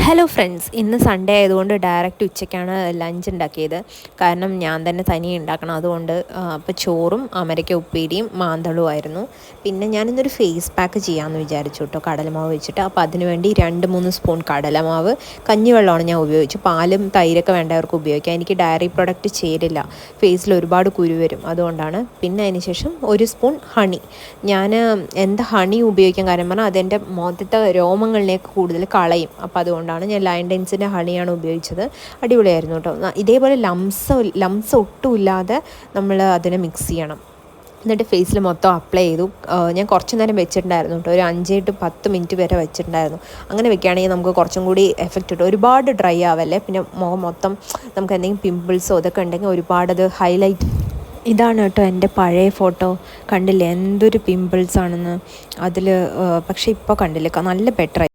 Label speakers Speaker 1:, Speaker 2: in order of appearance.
Speaker 1: Hello friends, ഇന്ന് Sunday ആയതുകൊണ്ട് direct ഉച്ചയ്ക്കാണ് lunch ഉണ്ടാക്കിയത്. കാരണം ഞാൻ തന്നെ തനിയെ ഉണ്ടാക്കണം. അതുകൊണ്ട് അപ്പോൾ ചോറും അമരയ്ക്ക ഉപ്പേരിയും മാന്തളുമായിരുന്നു. പിന്നെ ഞാനിന്നൊരു ഫേസ് പാക്ക് ചെയ്യാമെന്ന് വിചാരിച്ചു കേട്ടോ, കടലമാവ് വെച്ചിട്ട്. അപ്പോൾ അതിനുവേണ്ടി 2-3 സ്പൂൺ കടലമാവ്, കഞ്ഞിവെള്ളമാണ് ഞാൻ ഉപയോഗിച്ചു. പാലും തൈരൊക്കെ വേണ്ടവർക്ക് ഉപയോഗിക്കാം. എനിക്ക് ഡയറി പ്രൊഡക്റ്റ് ചേരില്ല, ഫേസിൽ ഒരുപാട് കുരു വരും, അതുകൊണ്ടാണ്. പിന്നെ അതിന് ശേഷം 1 സ്പൂൺ ഹണി. ഞാൻ എന്താ ഹണി ഉപയോഗിക്കാൻ കാരണം പറഞ്ഞാൽ അതെൻ്റെ മുഖത്തെ രോമങ്ങളിലേക്ക് കൂടുതൽ കളയും. അപ്പോൾ അതുകൊണ്ടാണ് ഞാൻ ലയൺ ഡെൻസിൻ്റെ ഹണിയാണ് ഉപയോഗിച്ചത്. അടിപൊളിയായിരുന്നു കേട്ടോ. ഇതേപോലെ ലംസ് ഒട്ടും ഇല്ലാതെ നമ്മൾ അതിനെ മിക്സ് ചെയ്യണം. എന്നിട്ട് ഫേസിൽ മൊത്തം അപ്ലൈ ചെയ്തു. ഞാൻ കുറച്ച് നേരം വെച്ചിട്ടുണ്ടായിരുന്നു കേട്ടോ, ഒരു 5 to 10 മിനിറ്റ് വരെ വെച്ചിട്ടുണ്ടായിരുന്നു. അങ്ങനെ വെക്കുകയാണെങ്കിൽ നമുക്ക് കുറച്ചും കൂടി എഫക്റ്റ് കിട്ടും. ഒരുപാട് ഡ്രൈ ആവല്ലേ, പിന്നെ മുഖം മൊത്തം നമുക്ക് എന്തെങ്കിലും പിമ്പിൾസോ ഇതൊക്കെ ഉണ്ടെങ്കിൽ ഒരുപാടത് ഹൈലൈറ്റ്. ഇതാണ് കേട്ടോ എൻ്റെ പഴയ ഫോട്ടോ. കണ്ടില്ലേ എന്തൊരു പിമ്പിൾസ് ആണെന്ന് അതിൽ. പക്ഷേ ഇപ്പോൾ കണ്ടില്ലേ, നല്ല ബെറ്റർ.